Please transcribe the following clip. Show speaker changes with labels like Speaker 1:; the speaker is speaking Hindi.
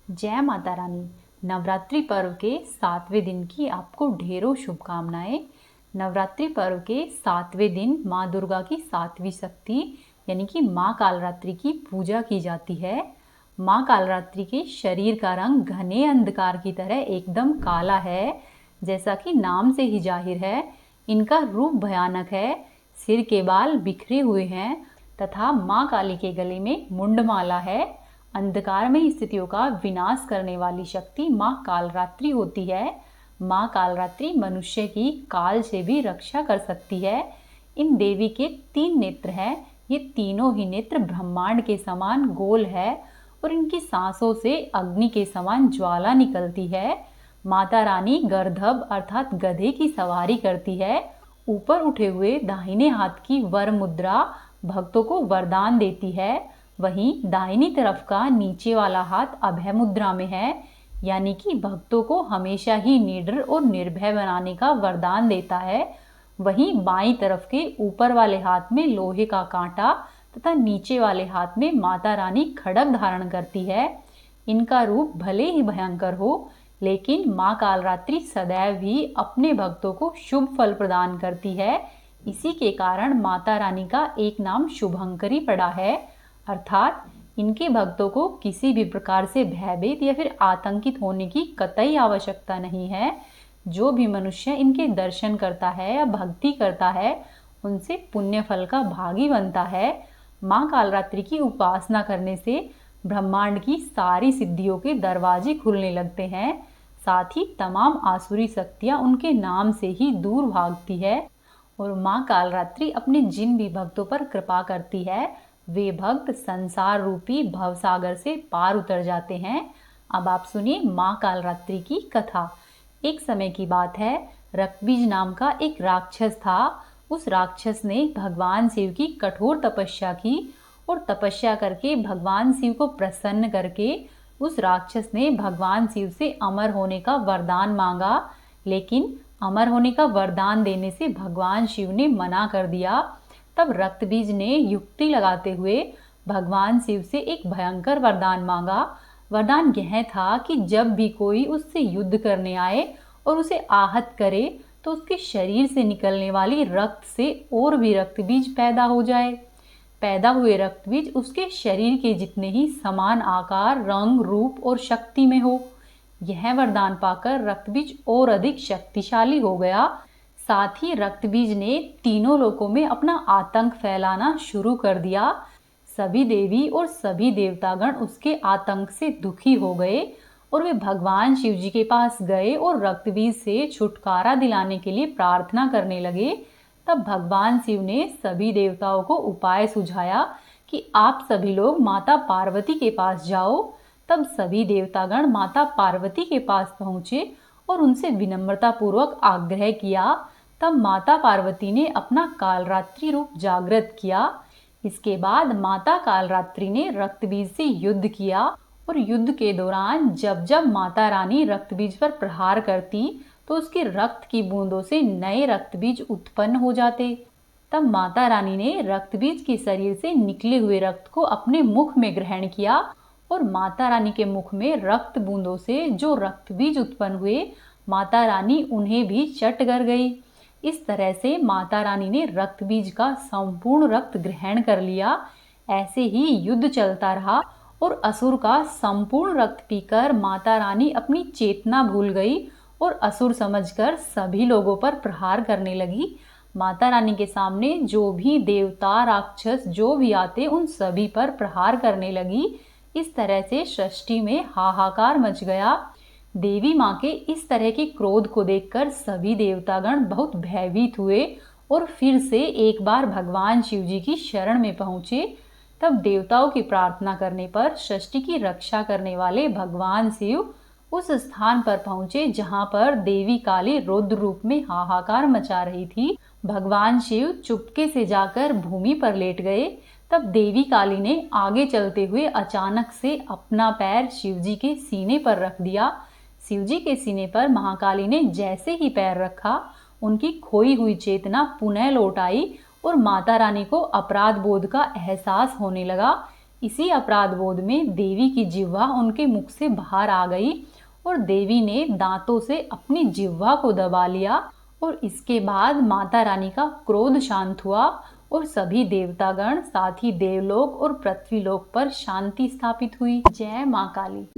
Speaker 1: जय माता रानी। नवरात्रि पर्व के 7वें दिन की आपको ढेरों शुभकामनाएं। नवरात्रि पर्व के 7वें दिन माँ दुर्गा की 7वीं शक्ति यानी कि माँ कालरात्रि की पूजा की जाती है। माँ कालरात्रि के शरीर का रंग घने अंधकार की तरह एकदम काला है, जैसा कि नाम से ही जाहिर है। इनका रूप भयानक है, सिर के बाल बिखरे हुए हैं तथा माँ काली के गले में मुंडमाला है। अंधकारमय स्थितियों का विनाश करने वाली शक्ति माँ कालरात्रि होती है। माँ कालरात्रि मनुष्य की काल से भी रक्षा कर सकती है। इन देवी के 3 नेत्र हैं। ये तीनों ही नेत्र ब्रह्मांड के समान गोल है और इनकी सांसों से अग्नि के समान ज्वाला निकलती है। माता रानी गर्दभ अर्थात गधे की सवारी करती है। ऊपर उठे हुए दाहिने हाथ की वर मुद्रा भक्तों को वरदान देती है। वहीं दाहिनी तरफ का नीचे वाला हाथ अभय मुद्रा में है, यानी कि भक्तों को हमेशा ही निडर और निर्भय बनाने का वरदान देता है। वहीं बाईं तरफ के ऊपर वाले हाथ में लोहे का कांटा तथा नीचे वाले हाथ में माता रानी खड्ग धारण करती है। इनका रूप भले ही भयंकर हो, लेकिन माँ कालरात्रि सदैव ही अपने भक्तों को शुभ फल प्रदान करती है। इसी के कारण माता रानी का एक नाम शुभंकरी पड़ा है, अर्थात इनके भक्तों को किसी भी प्रकार से भयभीत या फिर आतंकित होने की कतई आवश्यकता नहीं है। जो भी मनुष्य इनके दर्शन करता है या भक्ति करता है, उनसे पुण्य फल का भागी बनता है। माँ कालरात्रि की उपासना करने से ब्रह्मांड की सारी सिद्धियों के दरवाजे खुलने लगते हैं। साथ ही तमाम आसुरी शक्तियाँ उनके नाम से ही दूर भागती है और माँ कालरात्रि अपने जिन भी भक्तों पर कृपा करती है, वे भक्त संसार रूपी भवसागर से पार उतर जाते हैं। अब आप सुनिए माँ कालरात्रि की कथा। एक समय की बात है, रक्तबीज नाम का एक राक्षस था। उस राक्षस ने भगवान शिव की कठोर तपस्या की और तपस्या करके भगवान शिव को प्रसन्न करके उस राक्षस ने भगवान शिव से अमर होने का वरदान मांगा। लेकिन अमर होने का वरदान देने से भगवान शिव ने मना कर दिया। तब रक्तबीज ने युक्ति लगाते हुए भगवान शिव से एक भयंकर वरदान मांगा। वरदान यह था कि जब भी कोई उससे युद्ध करने आए और उसे आहत करे, तो उसके शरीर से निकलने वाली रक्त से और भी रक्तबीज पैदा हो जाए। पैदा हुए रक्तबीज उसके शरीर के जितने ही समान आकार, रंग, रूप और शक्ति में हो। यह वरदान पाकर रक्तबीज और अधिक शक्तिशाली हो गया। साथ ही रक्तबीज ने तीनों लोकों में अपना आतंक फैलाना शुरू कर दिया। सभी देवी और सभी देवतागण उसके आतंक से दुखी हो गए और वे भगवान शिव जी के पास गए और रक्तबीज से छुटकारा दिलाने के लिए प्रार्थना करने लगे। तब भगवान शिव ने सभी देवताओं को उपाय सुझाया कि आप सभी लोग माता पार्वती के पास जाओ। तब सभी देवतागण माता पार्वती के पास पहुँचे और उनसे विनम्रता पूर्वक आग्रह किया। तब माता पार्वती ने अपना कालरात्रि रूप जागृत किया। इसके बाद माता कालरात्रि ने रक्तबीज से युद्ध किया और युद्ध के दौरान जब जब माता रानी रक्तबीज पर प्रहार करती, तो उसके रक्त की बूंदों से नए रक्तबीज उत्पन्न हो जाते। तब माता रानी ने रक्तबीज के शरीर से निकले हुए रक्त को अपने मुख में ग्रहण किया और माता रानी के मुख में रक्त बूंदों से जो रक्तबीज उत्पन्न हुए, माता रानी उन्हें भी चट कर गई। इस तरह से माता रानी ने रक्तबीज का संपूर्ण रक्त ग्रहण कर लिया। ऐसे ही युद्ध चलता रहा और असुर का संपूर्ण रक्त पीकर माता रानी अपनी चेतना भूल गई और असुर समझकर सभी लोगों पर प्रहार करने लगी। माता रानी के सामने जो भी देवता, राक्षस जो भी आते, उन सभी पर प्रहार करने लगी। इस तरह से सृष्टि में हाहाकार मच गया। देवी माँ के इस तरह के क्रोध को देखकर सभी देवतागण बहुत भयभीत हुए और फिर से एक बार भगवान शिव जी की शरण में पहुँचे। तब देवताओं की प्रार्थना करने पर सृष्टि की रक्षा करने वाले भगवान शिव उस स्थान पर पहुँचे जहाँ पर देवी काली रौद्र रूप में हाहाकार मचा रही थी। भगवान शिव चुपके से जाकर भूमि पर लेट गए। तब देवी काली ने आगे चलते हुए अचानक से अपना पैर शिव जी के सीने पर रख दिया। शिव जी के सीने पर महाकाली ने जैसे ही पैर रखा, उनकी खोई हुई चेतना पुनः लौट आई और माता रानी को अपराध बोध का एहसास होने लगा। इसी अपराध बोध में देवी की जिह्वा उनके मुख से बाहर आ गई और देवी ने दांतों से अपनी जिह्वा को दबा लिया और इसके बाद माता रानी का क्रोध शांत हुआ और सभी देवतागण साथ ही देवलोक और पृथ्वीलोक पर शांति स्थापित हुई। जय मां काली।